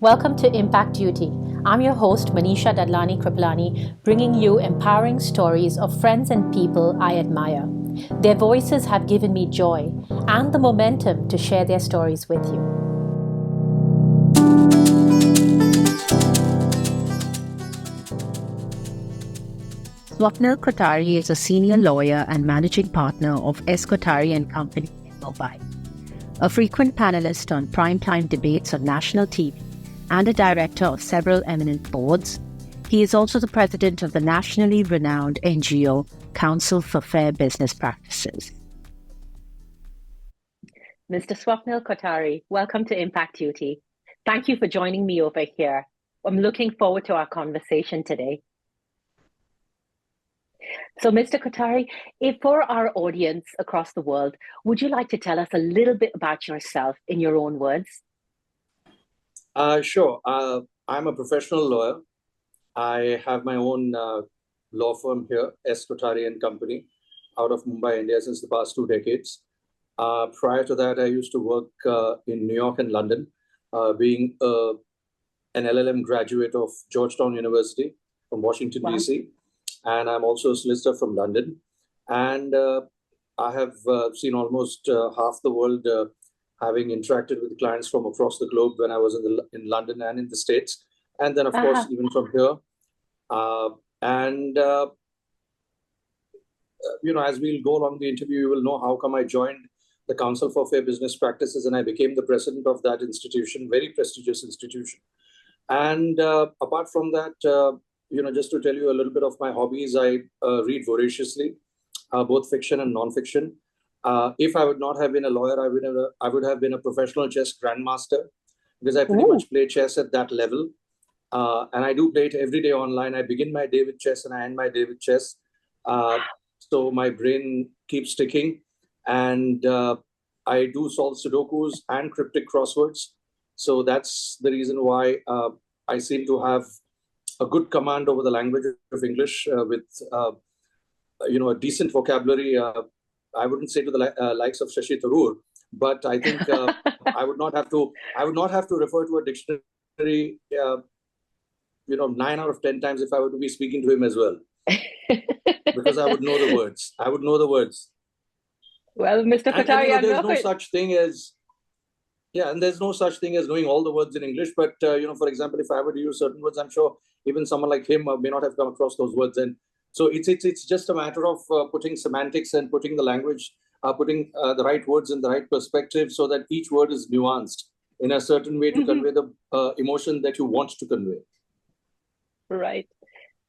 Welcome to Impact Duty. I'm your host, Manisha Dadlani Kripalani, bringing you empowering stories of friends and people I admire. Their voices have given me joy and the momentum to share their stories with you. Swapnil Kothari is a senior lawyer and managing partner of S. Kothari & Company in Mumbai. A frequent panelist on primetime debates on national TV and a director of several eminent boards, he is also the president of the nationally renowned NGO Council for Fair Business Practices. Mr. Swapnil Kothari, welcome to Impact Duty. Thank you for joining me over here. I'm looking forward to our conversation today. So, Mr. Kothari, if for our audience across the world, would you like to tell us a little bit about yourself in your own words? Sure. I'm a professional lawyer. I have my own law firm here, S. Kothari & Company, out of Mumbai, India, since the past 2 decades. Prior to that, I used to work in New York and London, being an LLM graduate of Georgetown University from Washington, D.C. And I'm also a solicitor from London. And I have seen almost half the world, having interacted with clients from across the globe when I was in London and in the States. And then, of course, even from here. As we'll go along the interview, you will know how come I joined the Council for Fair Business Practices, and I became the president of that institution, very prestigious institution. And apart from that, just to tell you a little bit of my hobbies, I read voraciously, both fiction and non-fiction. If I would not have been a lawyer, I would have been a professional chess grandmaster, because I pretty much play chess at that level. And I do play it every day online. I begin my day with chess and I end my day with chess. So my brain keeps ticking. And I do solve Sudokus and cryptic crosswords. So that's the reason why I seem to have a good command over the language of English with a decent vocabulary. I wouldn't say to the likes of Shashi Tharoor, but I think I would not have to refer to a dictionary 9 out of 10 times if I were to be speaking to him as well, because I would know the words. Well, Mr. Kothari, there's no such thing as there's no such thing as knowing all the words in English. But for example, if I were to use certain words, I'm sure even someone like him may not have come across those words. And so it's just a matter of putting semantics and putting the language, putting the right words in the right perspective, so that each word is nuanced in a certain way to convey the emotion that you want to convey. Right.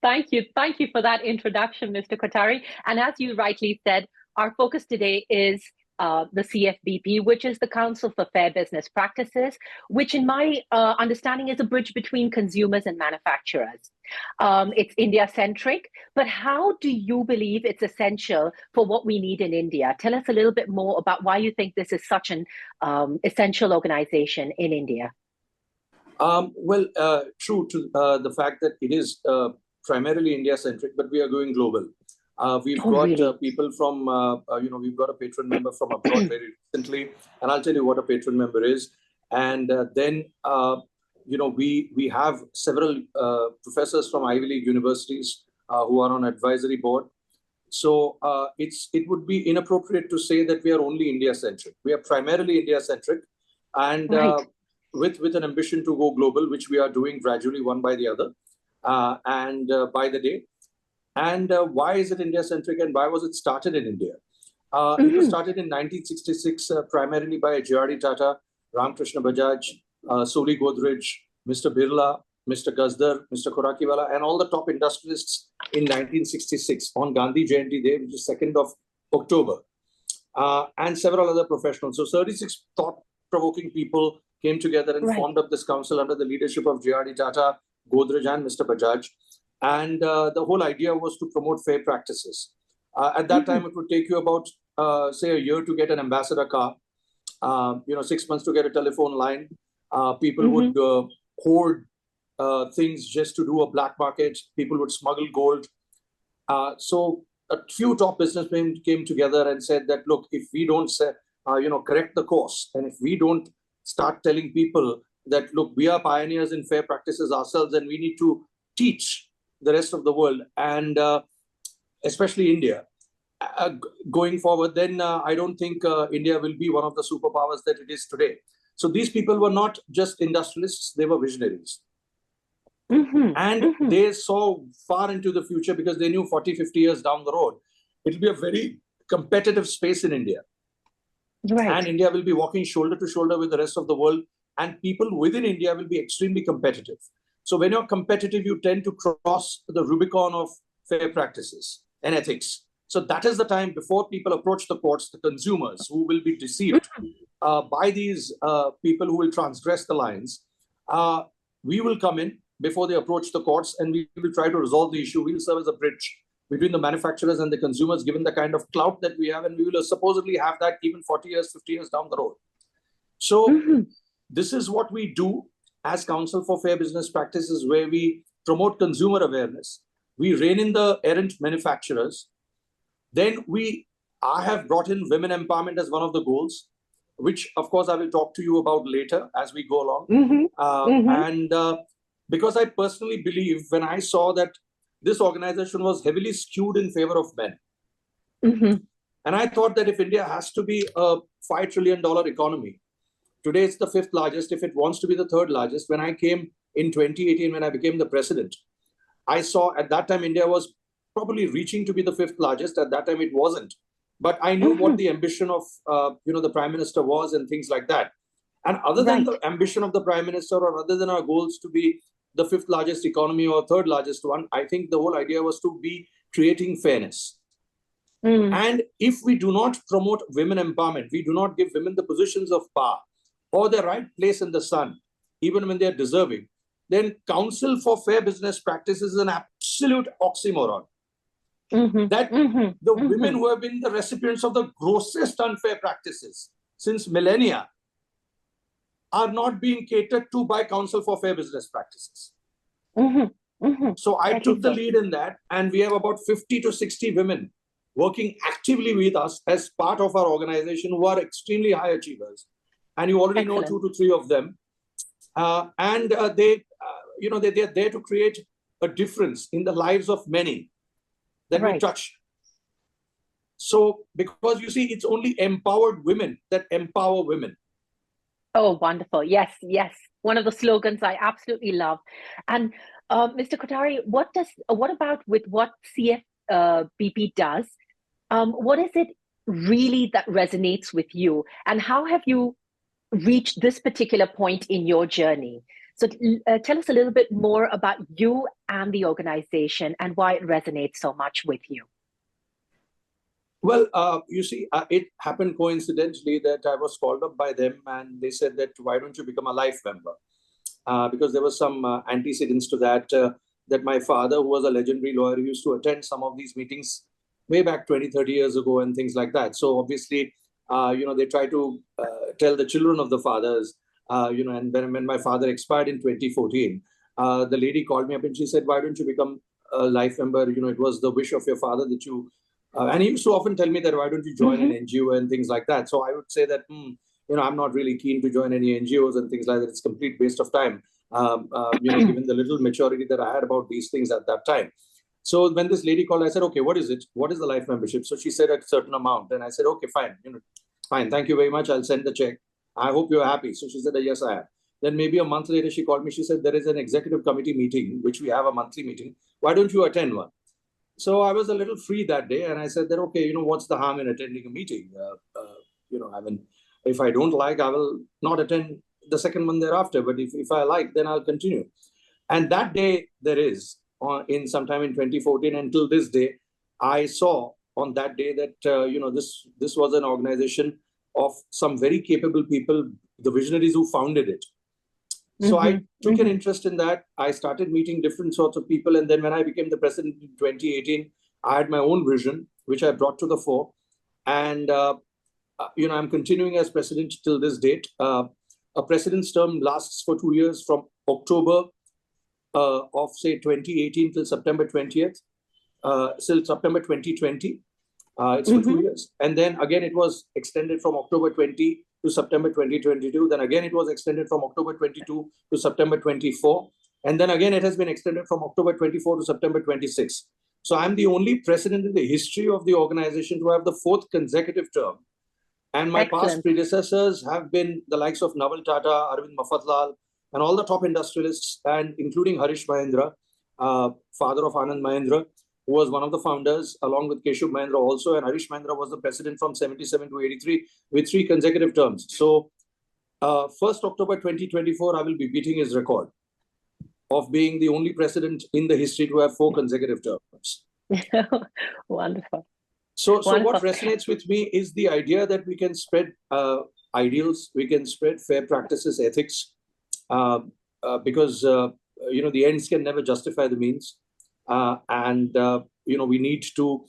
Thank you. Thank you for that introduction, Mr. Kothari. And as you rightly said, our focus today is the CFBP, which is the Council for Fair Business Practices, which in my understanding is a bridge between consumers and manufacturers. It's India-centric, but how do you believe it's essential for what we need in India? Tell us a little bit more about why you think this is such an essential organization in India. True to the fact that it is primarily India-centric, but we are going global. We've got people from, we've got a patron member from abroad very recently, and I'll tell you what a patron member is. And then, we have several professors from Ivy League universities who are on advisory board. So it would be inappropriate to say that we are only India-centric. We are primarily India-centric, and with an ambition to go global, which we are doing gradually one by the other and by the day. And why is it India-centric, and why was it started in India? It was started in 1966 primarily by J.R.D. Tata, Ramkrishna Bajaj, Soli Godrej, Mr. Birla, Mr. Gazdar, Mr. Khorakiwala, and all the top industrialists in 1966 on Gandhi Jayanti Day, which is 2nd of October, and several other professionals. So 36 thought-provoking people came together and formed up this council under the leadership of J.R.D. Tata, Godrej, and Mr. Bajaj. And the whole idea was to promote fair practices. At that time, it would take you about, say, a year to get an ambassador car, 6 months to get a telephone line. People would hoard things just to do a black market. People would smuggle gold. So a few top businessmen came together and said that, look, if we don't correct the course, and if we don't start telling people that, look, we are pioneers in fair practices ourselves, and we need to teach the rest of the world, and especially India, going forward, then I don't think India will be one of the superpowers that it is today. So these people were not just industrialists, they were visionaries. And they saw far into the future because they knew 40, 50 years down the road, it will be a very competitive space in India. And India will be walking shoulder to shoulder with the rest of the world, and people within India will be extremely competitive. So when you're competitive, you tend to cross the Rubicon of fair practices and ethics. So that is the time before people approach the courts, the consumers who will be deceived by these people who will transgress the lines. We will come in before they approach the courts, and we will try to resolve the issue. We will serve as a bridge between the manufacturers and the consumers, given the kind of clout that we have, and we will supposedly have that even 40 years, 50 years down the road. So this is what we do as Council for Fair Business Practices, where we promote consumer awareness. We rein in the errant manufacturers. Then I have brought in women empowerment as one of the goals, which of course I will talk to you about later as we go along. And because I personally believe, when I saw that this organization was heavily skewed in favor of men, and I thought that if India has to be a $5 trillion economy, today it's the 5th largest, if it wants to be the 3rd largest. When I came in 2018, when I became the president, I saw at that time India was probably reaching to be the 5th largest. At that time it wasn't. But I knew what the ambition of the Prime Minister was and things like that. And other than the ambition of the Prime Minister, or other than our goals to be the 5th largest economy or 3rd largest one, I think the whole idea was to be creating fairness. And if we do not promote women empowerment, we do not give women the positions of power or the right place in the sun, even when they are deserving, then Council for Fair Business Practices is an absolute oxymoron. That the women who have been the recipients of the grossest unfair practices since millennia are not being catered to by Council for Fair Business Practices. So I took the lead in that, and we have about 50 to 60 women working actively with us as part of our organization who are extremely high achievers. And you already know 2 to 3 of them. They're there to create a difference in the lives of many that we touch. So, because you see, it's only empowered women that empower women. Oh, wonderful. Yes, yes. One of the slogans I absolutely love. And Mr. Kothari, what about with what CFBP does? What is it really that resonates with you? And how have you reached this particular point in your journey? So tell us a little bit more about you and the organization and why it resonates so much with you. Well, you see, it happened coincidentally that I was called up by them, and they said that, why don't you become a life member? Because there was some antecedents to that, that my father, who was a legendary lawyer, used to attend some of these meetings way back 20, 30 years ago and things like that. So obviously, they try to tell the children of the fathers, and when my father expired in 2014, the lady called me up and she said, why don't you become a life member? It was the wish of your father that you, and he used to often tell me that, why don't you join an NGO and things like that? So I would say that, I'm not really keen to join any NGOs and things like that. It's a complete waste of time, given the little maturity that I had about these things at that time. So when this lady called, I said, okay, what is it? What is the life membership? So she said a certain amount. And I said, okay, fine. Fine. Thank you very much. I'll send the check. I hope you're happy. So she said, yes, I am. Then maybe a month later, she called me. She said, there is an executive committee meeting, which we have a monthly meeting. Why don't you attend one? So I was a little free that day. And I said that, okay, what's the harm in attending a meeting? If I don't like, I will not attend the second one thereafter. But if I like, then I'll continue. And that day there is, in sometime in 2014 until this day, I saw on that day that, this was an organization of some very capable people, the visionaries who founded it. So I took an interest in that. I started meeting different sorts of people. And then when I became the president in 2018, I had my own vision, which I brought to the fore. And, I'm continuing as president till this date. A president's term lasts for 2 years, from October of, say, 2018 till September 20th, till September 2020. It's for 2 years. And then again, it was extended from October 20 to September 2022. Then again, it was extended from October 22 to September 24. And then again, it has been extended from October 24 to September 26. So I'm the only president in the history of the organization to have the 4th consecutive term. And my past predecessors have been the likes of Naval Tata, Arvind Mafatlal, and all the top industrialists, and including Harish Mahendra, father of Anand Mahendra, who was one of the founders, along with Keshav Mahendra also. And Harish Mahendra was the president from 77 to 83 with 3 consecutive terms. So 1st October 2024, I will be beating his record of being the only president in the history to have 4 consecutive terms. Wonderful. So what resonates with me is the idea that we can spread ideals, we can spread fair practices, ethics, because the ends can never justify the means, we need to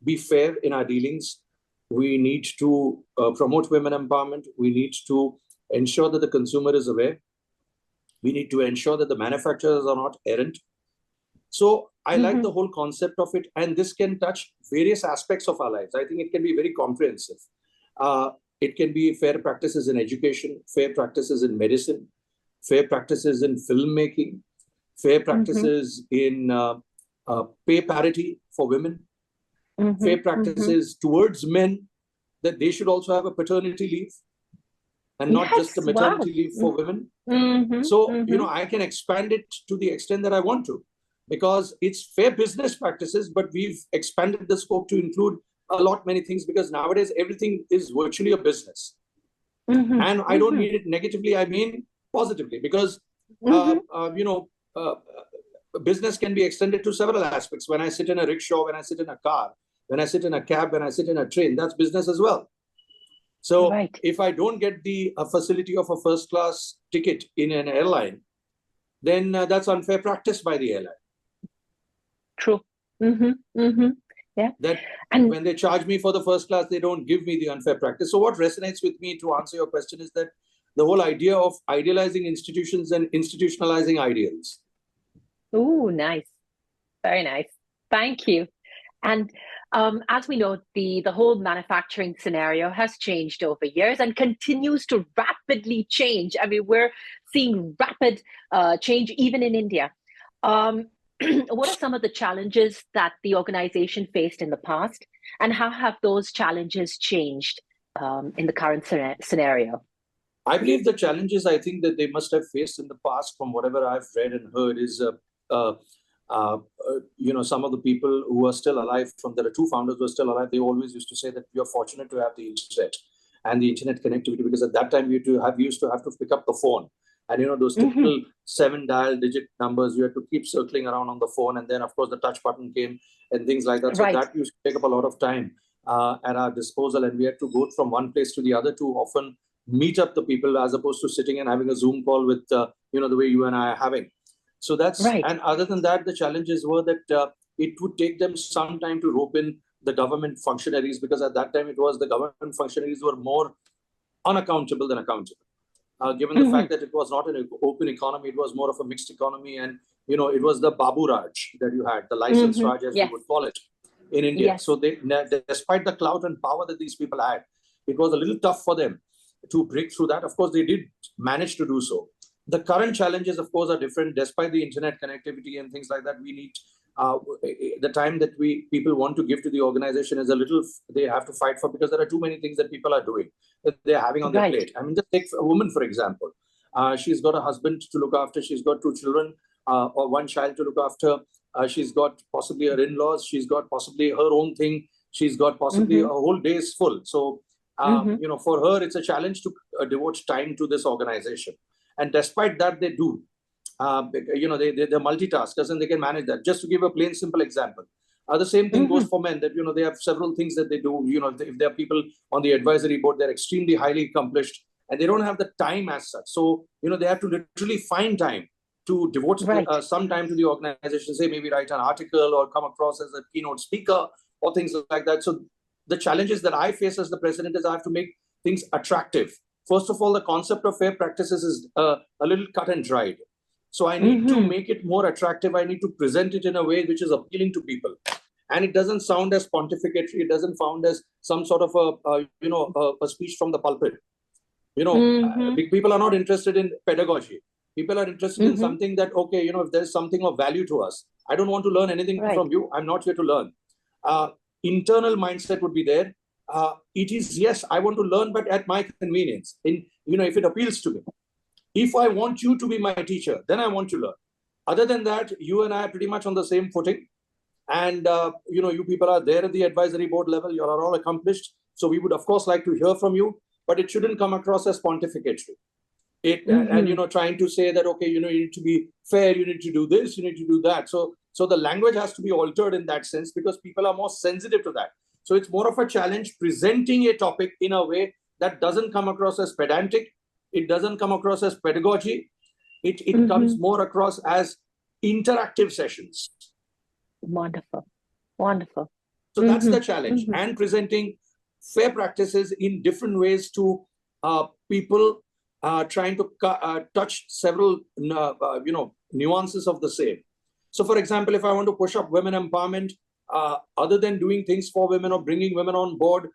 be fair in our dealings. We need to promote women empowerment. We need to ensure that the consumer is aware. We need to ensure that the manufacturers are not errant. So I like the whole concept of it, and this can touch various aspects of our lives. I think it can be very comprehensive. It can be fair practices in education, fair practices in medicine, fair practices in filmmaking, fair practices in pay parity for women, fair practices towards men, that they should also have a paternity leave and not just a maternity leave for women. So, I can expand it to the extent that I want to, because it's fair business practices, but we've expanded the scope to include many things, because nowadays everything is virtually a business. And I don't mean it negatively, I mean positively, because, business can be extended to several aspects. When I sit in a rickshaw, when I sit in a car, when I sit in a cab, when I sit in a train, that's business as well. So if I don't get the facility of a first class ticket in an airline, then that's unfair practice by the airline. True. Yeah. And when they charge me for the first class, they don't give me the unfair practice. So what resonates with me, to answer your question, is that the whole idea of idealizing institutions and institutionalizing ideals. Oh, nice. Very nice. Thank you. And as we know, the whole manufacturing scenario has changed over years and continues to rapidly change. I mean, we're seeing rapid change even in India. What are some of the challenges that the organization faced in the past, and how have those challenges changed in the current scenario? I believe the challenges I think that they must have faced in the past, from whatever I've read and heard, is some of the people who are still alive, there are 2 founders who are still alive, they always used to say that we are fortunate to have the internet and the internet connectivity, because at that time you used to have to pick up the phone. And those typical 7 digit numbers, you had to keep circling around on the phone. And then, of course, the touch button came and things like that. So that used to take up a lot of time at our disposal. And we had to go from one place to the other to often meet up the people, as opposed to sitting and having a Zoom call with, the way you and I are having. So that's, and other than that, the challenges were that it would take them some time to rope in the government functionaries, because at that time it was the government functionaries who were more unaccountable than accountable. Given the fact that it was not an open economy, it was more of a mixed economy. And, it was the Babu Raj that you had, the license Raj, as we would call it in India. So despite the clout and power that these people had, it was a little tough for them to break through that. Of course, they did manage to do so. The current challenges, of course, are different. Despite the internet connectivity and things like that, we need the time that people want to give to the organization is a little, they have to fight for, because there are too many things that people are doing, that they're having on their plate. I mean, just take a woman, for example. She's got a husband to look after. She's got 2 children or 1 child to look after. She's got possibly her in-laws. She's got possibly her own thing. She's got possibly a whole day is full. So, for her, it's a challenge to devote time to this organization. And despite that, they do. They're multitaskers and they can manage that. Just to give a plain, simple example. The same thing goes for men, that, they have several things that they do. If there are people on the advisory board, they're extremely highly accomplished and they don't have the time as such. So, they have to literally find time to devote some time to the organization, say maybe write an article or come across as a keynote speaker or things like that. So the challenges that I face as the president is I have to make things attractive. First of all, the concept of fair practices is a little cut and dried. So I need to make it more attractive. I need to present it in a way which is appealing to people. and it doesn't sound as pontificatory. It doesn't sound as some sort of a speech from the pulpit. People are not interested in pedagogy. People are interested in something that, okay, if there's something of value to us, I don't want to learn anything from you. I'm not here to learn. Internal mindset would be there. It is, yes, I want to learn, but at my convenience. If it appeals to me. If I want you to be my teacher, then I want to learn. Other than that, you and I are pretty much on the same footing. And, you people are there at the advisory board level. You are all accomplished. So we would, of course, like to hear from you, but it shouldn't come across as pontificatory. And trying to say that, okay, you need to be fair, you need to do this, you need to do that. So the language has to be altered in that sense, because people are more sensitive to that. So it's more of a challenge presenting a topic in a way that doesn't come across as pedantic. It doesn't come across as pedagogy. It comes more across as interactive sessions. Wonderful. Wonderful. So that's the challenge. And presenting fair practices in different ways to people trying to touch several nuances of the same. So for example, if I want to push up women empowerment, other than doing things for women or bringing women on board,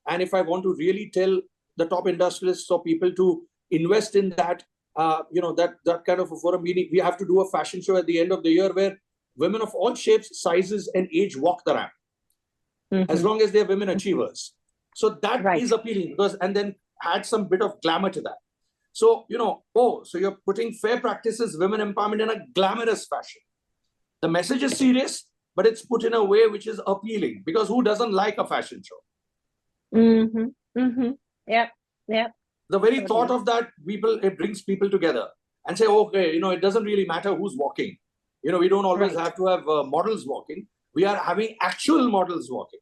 and if I want to really tell the top industrialists or people to invest in that, that kind of a forum, meaning we have to do a fashion show at the end of the year where women of all shapes, sizes, and age walk the ramp, as long as they're women achievers. So that is appealing, and then add some bit of glamour to that. So, so you're putting fair practices, women empowerment in a glamorous fashion. The message is serious, but it's put in a way which is appealing, because who doesn't like a fashion show? Yeah. The very thought of that, it brings people together and say, okay, it doesn't really matter who's walking. We don't always have to have models walking. We are having actual models walking.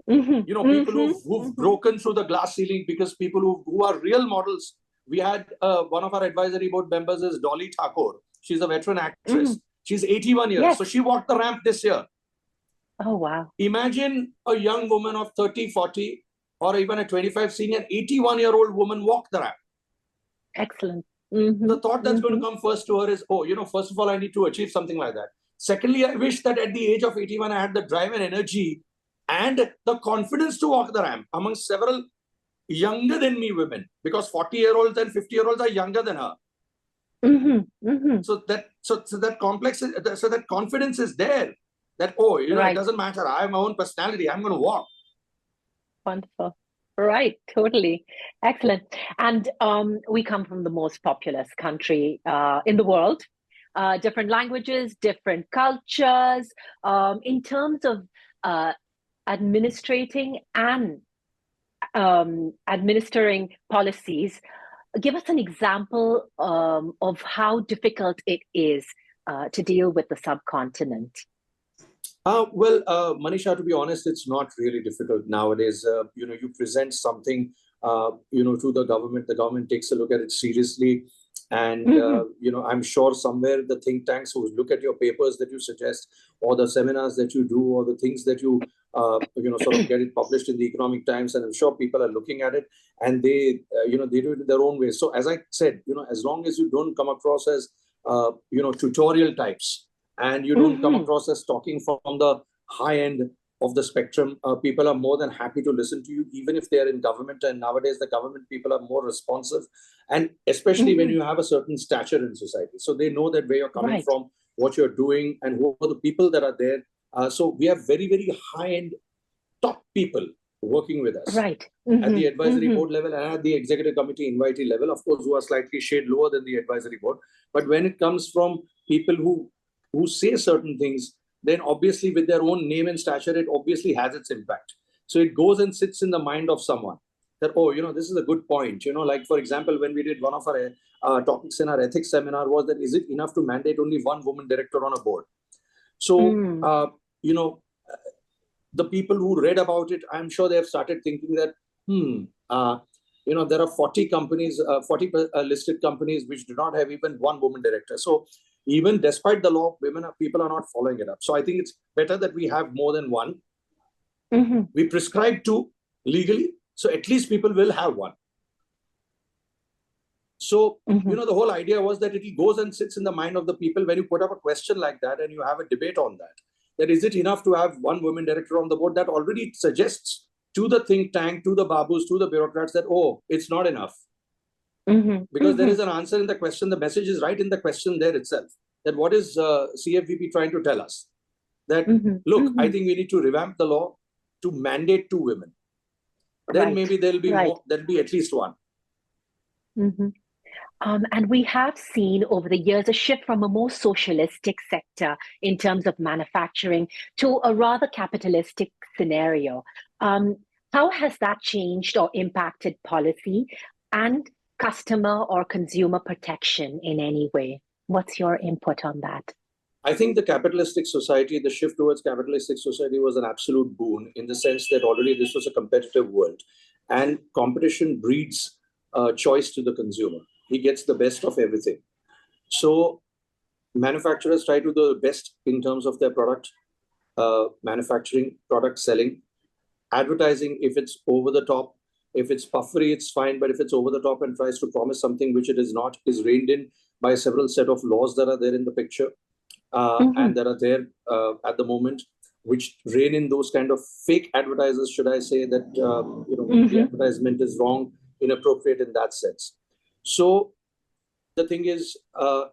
People who've broken through the glass ceiling, because people who are real models. We had one of our advisory board members is Dolly Thakur. She's a veteran actress. She's 81 years. Yes. So she walked the ramp this year. Oh, wow. Imagine a young woman of 30, 40, or even a 25 seeing an 81-year-old woman walk the ramp. Excellent. The thought that's going to come first to her is, first of all, I need to achieve something like that. Secondly, I wish that at the age of 81, I had the drive and energy and the confidence to walk the ramp among several younger than me women, because 40-year-olds and 50-year-olds are younger than her. So that confidence is there. That it doesn't matter. I have my own personality. I'm going to walk. Wonderful. Right, totally. Excellent. And we come from the most populous country in the world. Different languages, different cultures. In terms of administrating and administering policies, give us an example of how difficult it is to deal with the subcontinent. Manisha, to be honest, it's not really difficult nowadays. You present something, to the government takes a look at it seriously. And, I'm sure somewhere the think tanks who look at your papers that you suggest, or the seminars that you do, or the things that you, sort of get it published in the Economic Times, and I'm sure people are looking at it, and they do it in their own way. So as I said, as long as you don't come across as, tutorial types, and you don't come across as talking from the high end of the spectrum, people are more than happy to listen to you, even if they are in government. And nowadays, the government people are more responsive, and especially when you have a certain stature in society. So they know that where you're coming from, what you're doing, and who are the people that are there. So we have very, very high-end top people working with us at the advisory board level and at the executive committee invitee level, of course, who are slightly shade lower than the advisory board. But when it comes from people who say certain things, then obviously with their own name and stature, it obviously has its impact. So it goes and sits in the mind of someone that, this is a good point. Like, for example, when we did one of our topics in our ethics seminar was that, is it enough to mandate only one woman director on a board? So, the people who read about it, I'm sure they have started thinking that, there are 40 companies, 40 listed companies which do not have even one woman director. So even despite the law, people are not following it up. So I think it's better that we have more than one. We prescribe 2 legally, so at least people will have one. So, the whole idea was that it goes and sits in the mind of the people when you put up a question like that and you have a debate on that. that is it enough to have one woman director on the board? That already suggests to the think tank, to the babus, to the bureaucrats that, oh, it's not enough. Because there is an answer in the question. The message is right in the question there itself. That what is CFVP trying to tell us? That, look, I think we need to revamp the law to mandate 2 women. Then maybe there'll be more, there'll be at least one. And we have seen over the years a shift from a more socialistic sector in terms of manufacturing to a rather capitalistic scenario. How has that changed or impacted policy and customer or consumer protection in any way? What's your input on that? I think the capitalistic society, the shift towards capitalistic society was an absolute boon in the sense that already this was a competitive world, and competition breeds choice to the consumer. He gets the best of everything. So manufacturers try to do the best in terms of their product manufacturing, product selling, advertising. If it's over the top, if it's puffery, it's fine. But if it's over the top and tries to promise something which it is not, is reined in by several set of laws that are there in the picture and that are there at the moment, which rein in those kind of fake advertisers, should I say, that the advertisement is wrong, inappropriate in that sense. So the thing is,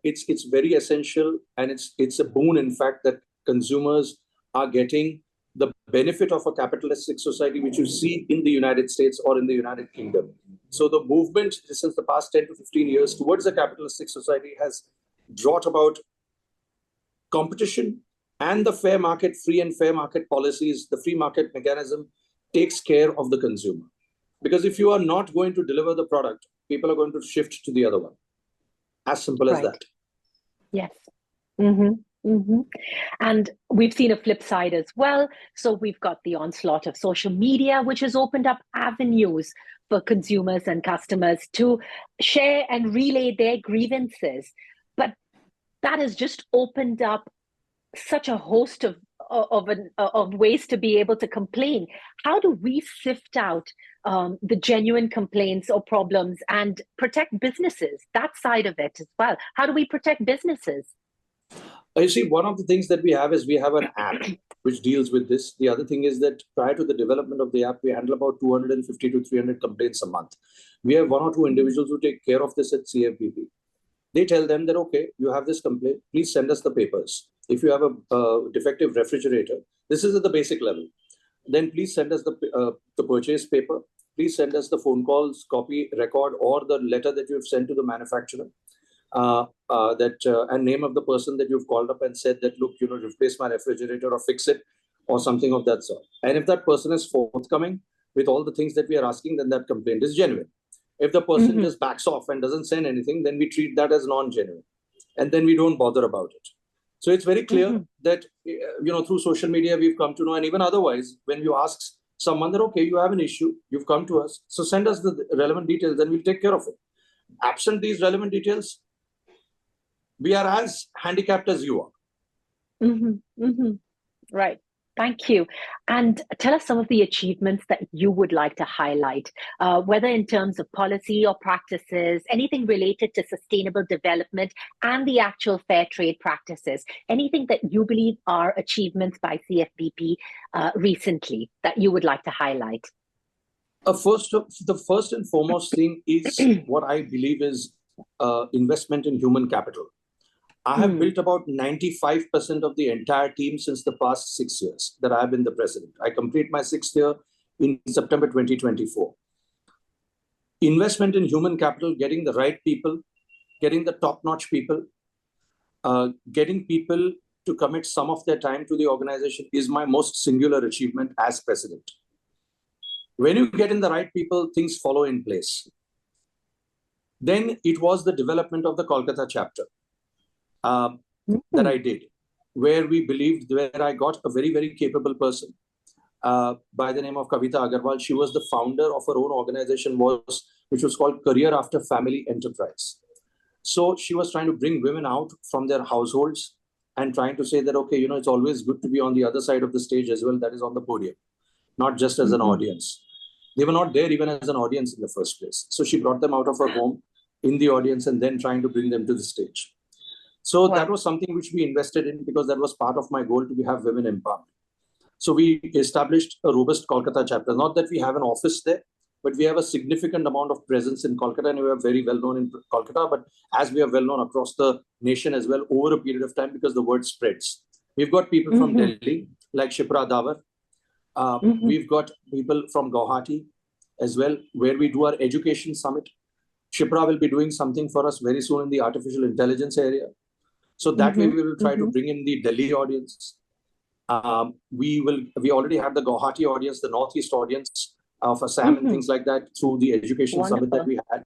it's very essential, and it's a boon, in fact, that consumers are getting the benefit of a capitalistic society, which you see in the United States or in the United Kingdom. So the movement since the past 10 to 15 years towards a capitalistic society has brought about competition, and the fair market, free and fair market policies, the free market mechanism takes care of the consumer. Because if you are not going to deliver the product, people are going to shift to the other one. As simple as that. Yes. And we've seen a flip side as well. So we've got the onslaught of social media, which has opened up avenues for consumers and customers to share and relay their grievances. But that has just opened up such a host of ways to be able to complain. How do we sift out the genuine complaints or problems and protect businesses? That side of it as well. How do we protect businesses? You see, one of the things that we have is we have an app which deals with this. The other thing is that prior to the development of the app, we handle about 250 to 300 complaints a month. We have 1 or 2 individuals who take care of this at CFBP. They tell them that, okay, you have this complaint, please send us the papers. If you have a defective refrigerator, this is at the basic level, then please send us the purchase paper. Please send us the phone calls, copy, record, or the letter that you've sent to the manufacturer. And name of the person that you've called up and said that, look, replace my refrigerator or fix it or something of that sort. And if that person is forthcoming with all the things that we are asking, then that complaint is genuine. If the person just backs off and doesn't send anything, then we treat that as non-genuine. And then we don't bother about it. So it's very clear that, through social media, we've come to know, and even otherwise, when you ask someone that, okay, you have an issue, you've come to us, so send us the relevant details, and we'll take care of it. Absent these relevant details, we are as handicapped as you are. Right. Thank you. And tell us some of the achievements that you would like to highlight, whether in terms of policy or practices, anything related to sustainable development and the actual fair trade practices, anything that you believe are achievements by CFBP recently that you would like to highlight. The first and foremost thing is what I believe is investment in human capital. I have built about 95% of the entire team since the past 6 years that I have been the president. I complete my 6th year in September 2024. Investment in human capital, getting the right people, getting the top-notch people, getting people to commit some of their time to the organization is my most singular achievement as president. When you get in the right people, things follow in place. Then it was the development of the Kolkata chapter. That I did, where I got a very, very capable person by the name of Kavita Agarwal. She was the founder of her own organization, which was called Career After Family Enterprise. So she was trying to bring women out from their households and trying to say that, okay, it's always good to be on the other side of the stage as well, that is on the podium, not just as an audience. They were not there even as an audience in the first place. So she brought them out of her home in the audience and then trying to bring them to the stage. So that was something which we invested in because that was part of my goal to have women empowerment. So we established a robust Kolkata chapter. Not that we have an office there, but we have a significant amount of presence in Kolkata, and we are very well known in Kolkata, but as we are well known across the nation as well over a period of time because the word spreads. We've got people from Delhi, like Shipra Davar. We've got people from Guwahati as well, where we do our education summit. Shipra will be doing something for us very soon in the artificial intelligence area. So that way we will try to bring in the Delhi audience. We already have the Guwahati audience, the Northeast audience for Assam and things like that through the education summit that we had.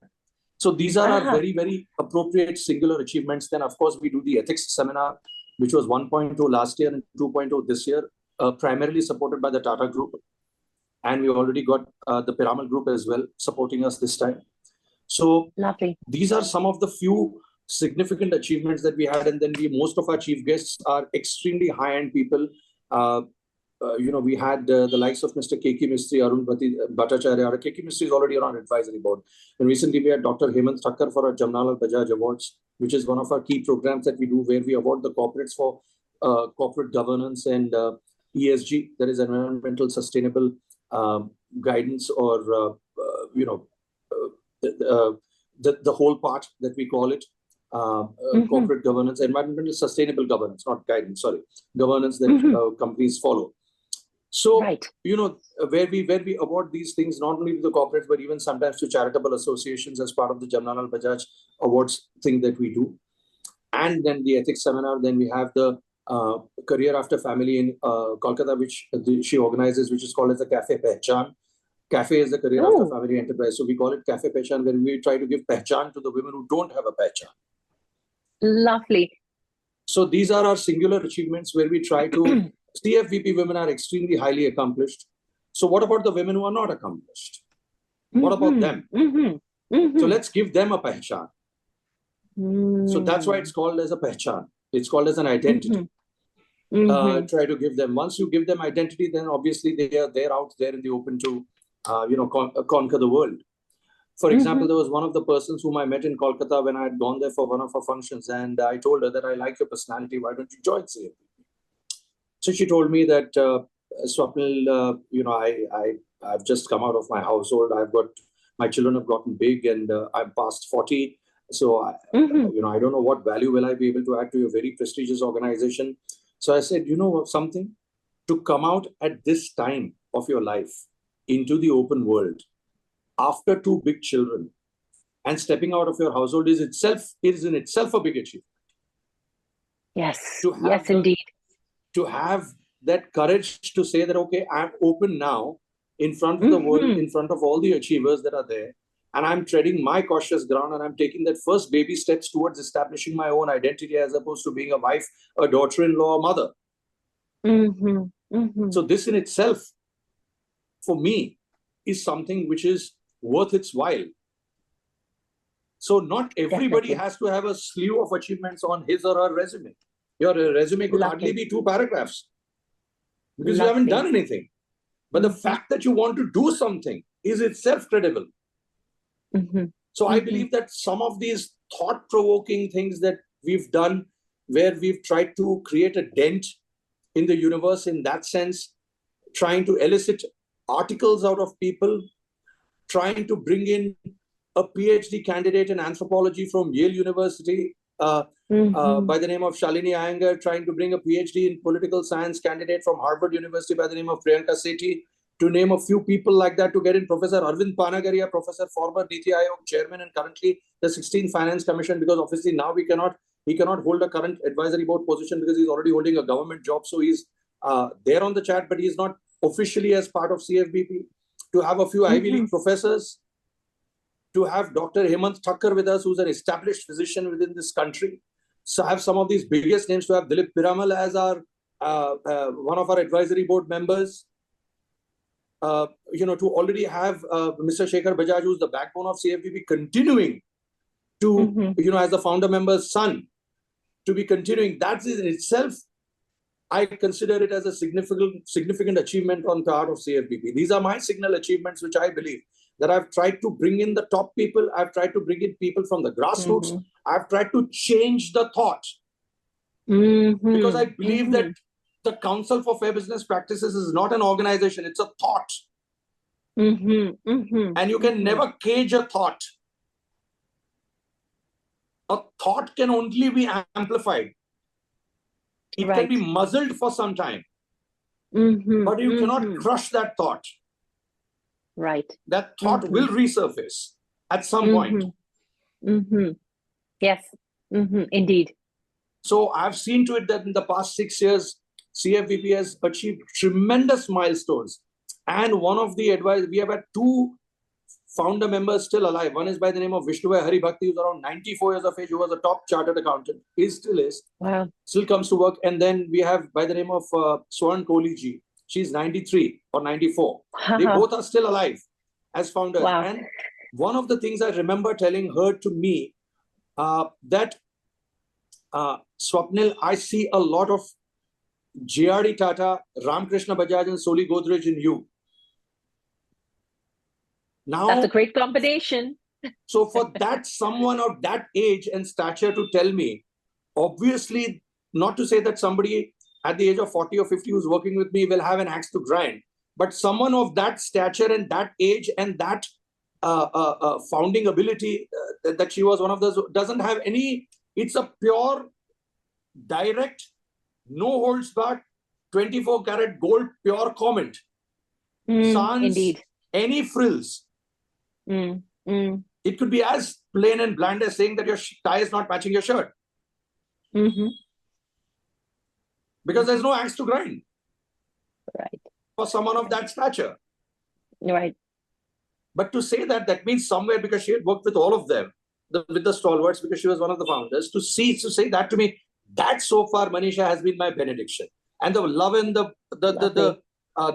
So these are our very, very appropriate singular achievements. Then, of course, we do the ethics seminar, which was 1.0 last year and 2.0 this year, primarily supported by the Tata Group. And we already got the Piramal Group as well supporting us this time. So these are some of the few significant achievements that we had. And then most of our chief guests are extremely high-end people. We had the likes of Mr. K.K. Mistry, Arun Bhattacharya. K.K. Mistry is already on our advisory board. And recently we had Dr. Hemant Thakkar for our Jamnalal Bajaj Awards, which is one of our key programs that we do where we award the corporates for corporate governance and ESG, that is environmental sustainable guidance, or the whole part that we call it, corporate governance, environmental sustainable governance, not guidance, sorry, governance that companies follow. So, where we award these things, not only to the corporates, but even sometimes to charitable associations as part of the Jamnalal Bajaj Awards thing that we do. And then the ethics seminar, then we have the Career After Family in Kolkata, which she organizes, which is called as the Cafe Pehchan. Cafe is the Career After Family enterprise. So we call it Cafe Pehchan, where we try to give Pehchan to the women who don't have a Pehchan. Lovely. So these are our singular achievements where we try to... CFVP women are extremely highly accomplished. So what about the women who are not accomplished? What about them? So let's give them a Pehchan. So that's why it's called as a Pehchan. It's called as an identity. Try to give them. Once you give them identity, then obviously they're out there in the open to conquer the world. For example, there was one of the persons whom I met in Kolkata when I had gone there for one of her functions, and I told her that I like your personality. Why don't you join CFP? So she told me that, Swapnil, I've just come out of my household. My children have gotten big, and I'm past 40. So, I don't know what value will I be able to add to your very prestigious organization. So I said, you know something? To come out at this time of your life into the open world, after 2 big children, and stepping out of your household is in itself a big achievement. Yes, yes, indeed. To have that courage to say that, okay, I'm open now in front of the world, in front of all the achievers that are there, and I'm treading my cautious ground, and I'm taking that first baby steps towards establishing my own identity as opposed to being a wife, a daughter-in-law, a mother. So this in itself, for me, is something which is worth its while. So not everybody has to have a slew of achievements on his or her resume. Your resume could hardly be 2 paragraphs because you haven't done anything. But the fact that you want to do something is itself credible. So I believe that some of these thought-provoking things that we've done, where we've tried to create a dent in the universe in that sense, trying to elicit articles out of people, trying to bring in a PhD candidate in anthropology from Yale University by the name of Shalini Iyengar, trying to bring a PhD in political science candidate from Harvard University by the name of Priyanka Sethi, to name a few people like that, to get in Professor Arvind Panagaria, Professor, former Niti Aayog chairman and currently the 16th Finance Commission, because obviously now he cannot hold a current advisory board position because he's already holding a government job. So he's there on the chat, but he's not officially as part of CFBP. To have a few Ivy League professors, to have Dr. Hemant Thakkar with us, who's an established physician within this country. So have some of these biggest names, to have Dilip Piramal as our one of our advisory board members. To already have Mr. Shekhar Bajaj, who's the backbone of CFBP, continuing to, as the founder member's son, to be continuing. That is in itself, I consider it as a significant achievement on part of CFBP. These are my signal achievements, which I believe that I've tried to bring in the top people. I've tried to bring in people from the grassroots. I've tried to change the thought Because I believe that the Council for Fair Business Practices is not an organization, it's a thought. And you can never cage a thought. A thought can only be amplified. It can be muzzled for some time. But you cannot crush that thought. That thought will resurface at some point. Yes, indeed. So I've seen to it that in the past 6 years, CFBP has achieved tremendous milestones. And one of the advice, we have had 2 founder members still alive. One is by the name of Vishnubhai Haribhakti, who's around 94 years of age, who was a top chartered accountant. He still is. Wow. Still comes to work. And then we have by the name of Swapnil Kothari. She's 93 or 94. They both are still alive as founders. Wow. And one of the things I remember telling her to me, that Swapnil, I see a lot of J.R.D. Tata, Ramkrishna Bajaj and Soli Godrej in you. Now, that's a great combination. So for that someone of that age and stature to tell me, obviously not to say that somebody at the age of 40 or 50 who's working with me will have an axe to grind, but someone of that stature and that age and that founding ability, that she was one of those, doesn't have any, it's a pure, direct, no holds back, 24 karat gold, pure comment. Sans indeed. any frills. It could be as plain and bland as saying that your tie is not matching your shirt. Because there's no axe to grind. Right. For someone of that stature. Right. But to say that, that means somewhere, because she had worked with all of them, with the stalwarts, because she was one of the founders, to say that to me, that so far, Manisha, has been my benediction. And the love and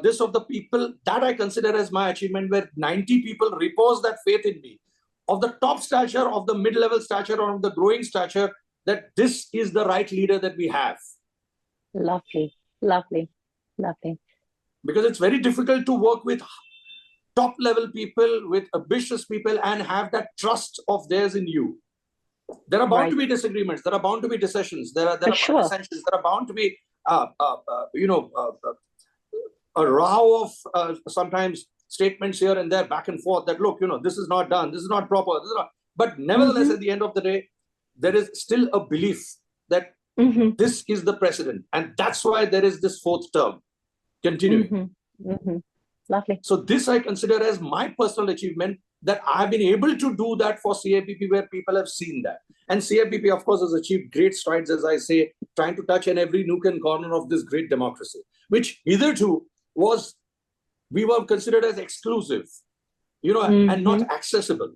this of the people, that I consider as my achievement, where 90 people repose that faith in me, of the top stature, of the mid-level stature, or of the growing stature, that this is the right leader that we have. Lovely, lovely, lovely. Because it's very difficult to work with top-level people, with ambitious people, and have that trust of theirs in you. There are bound to be disagreements. There are bound to be dissensions. There are dissensions. There are bound to be, a row of sometimes statements here and there, back and forth, that, look, this is not done, this is not proper, this is not. But nevertheless, at the end of the day, there is still a belief that this is the precedent. And that's why there is this 4th term continuing. Lovely. So this I consider as my personal achievement, that I've been able to do that for CFBP, where people have seen that. And CFBP, of course, has achieved great strides, as I say, trying to touch in every nook and corner of this great democracy, which hitherto we were considered as exclusive, and not accessible.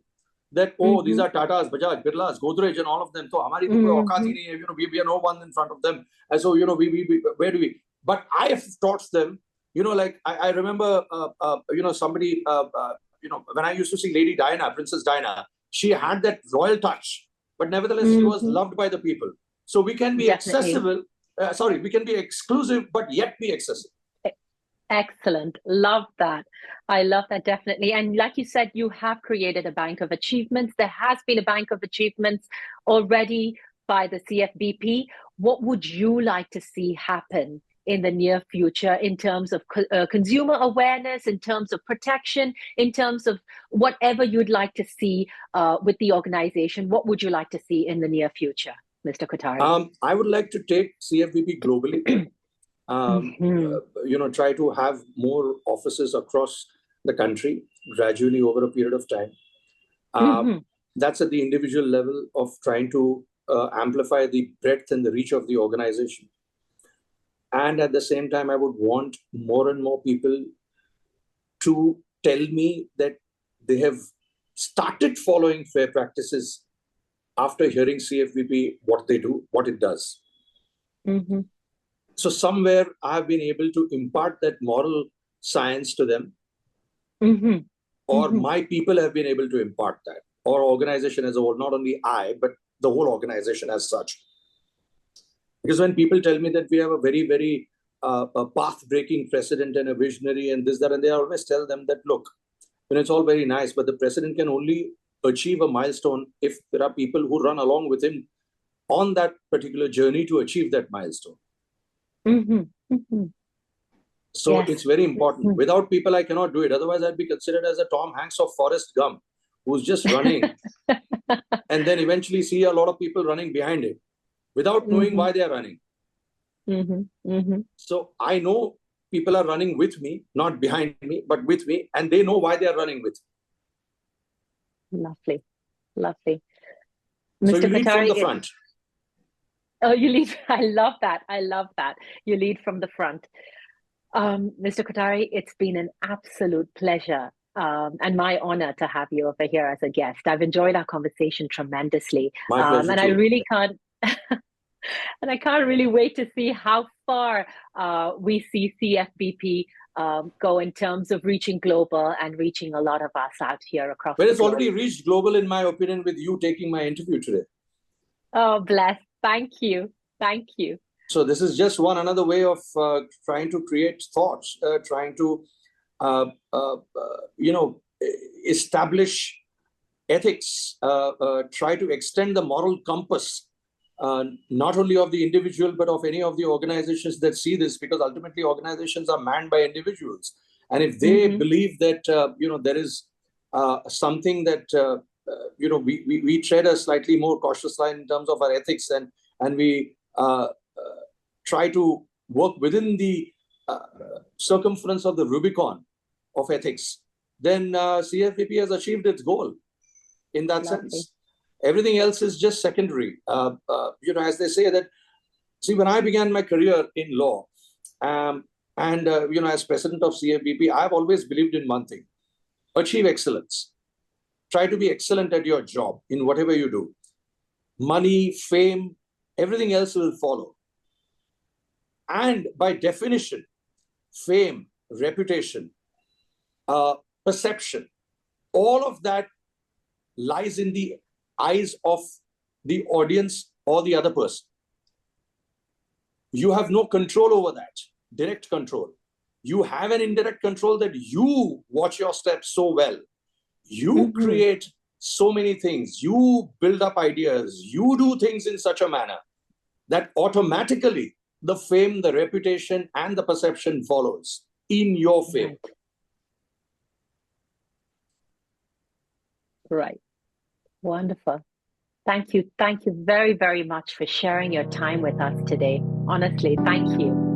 That, these are Tatas, Bajaj, Birlas, Godrej, and all of them. So, hamari to koi auqat hi nahi hai, we are no one in front of them. And so, where do we? But I have taught them, like I remember, somebody, when I used to see Lady Diana, Princess Diana, she had that royal touch, but nevertheless, she was loved by the people. So we can be accessible, we can be exclusive, but yet be accessible. Excellent. Love that. I love that, definitely. And like you said, you have created a bank of achievements. There has been a bank of achievements already by the CFBP. What would you like to see happen in the near future in terms of consumer awareness, in terms of protection, in terms of whatever you'd like to see with the organization? What would you like to see in the near future, Mr. Kothari? I would like to take CFBP globally. Try to have more offices across the country gradually over a period of time. That's at the individual level of trying to amplify the breadth and the reach of the organization. And at the same time, I would want more and more people to tell me that they have started following fair practices after hearing CFBP, what they do, what it does. So somewhere I have been able to impart that moral science to them, or my people have been able to impart that, or organization as a whole, not only I, but the whole organization as such. Because when people tell me that we have a very, very path-breaking president and a visionary and this, that, and they always tell them that, look, it's all very nice, but the president can only achieve a milestone if there are people who run along with him on that particular journey to achieve that milestone. So yes. it's very important. Without people, I cannot do it. Otherwise, I'd be considered as a Tom Hanks of Forrest Gump, who's just running and then eventually see a lot of people running behind it without knowing why they are running. So I know people are running with me, not behind me, but with me, and they know why they are running with me. Lovely, lovely. So you lead from the front. Oh, you lead. I love that. I love that. You lead from the front. Mr. Kothari, it's been an absolute pleasure and my honor to have you over here as a guest. I've enjoyed our conversation tremendously. My pleasure and too. I really can't, and I can't really wait to see how far we see CFBP go in terms of reaching global and reaching a lot of us out here across the globe. Well, it's already reached global, in my opinion, with you taking my interview today. Oh, bless. Thank you. Thank you. So this is just another way of trying to create thoughts, trying to, establish ethics, try to extend the moral compass, not only of the individual, but of any of the organizations that see this, because ultimately organizations are manned by individuals. And if they believe that, there is something that, we tread a slightly more cautious line in terms of our ethics, and we try to work within the circumference of the Rubicon of ethics, then CFBP has achieved its goal in that sense. Everything else is just secondary. As they say that, see, when I began my career in law, as president of CFBP, I've always believed in one thing: achieve excellence. Try to be excellent at your job in whatever you do. Money, fame, everything else will follow. And by definition, fame, reputation, perception, all of that lies in the eyes of the audience or the other person. You have no control over that, direct control. You have an indirect control that you watch your steps so well. You create so many things. You build up ideas. You do things in such a manner that automatically the fame, the reputation, and the perception follows in your favor. Right. Wonderful. Thank you. Thank you very, very much for sharing your time with us today. Honestly, thank you.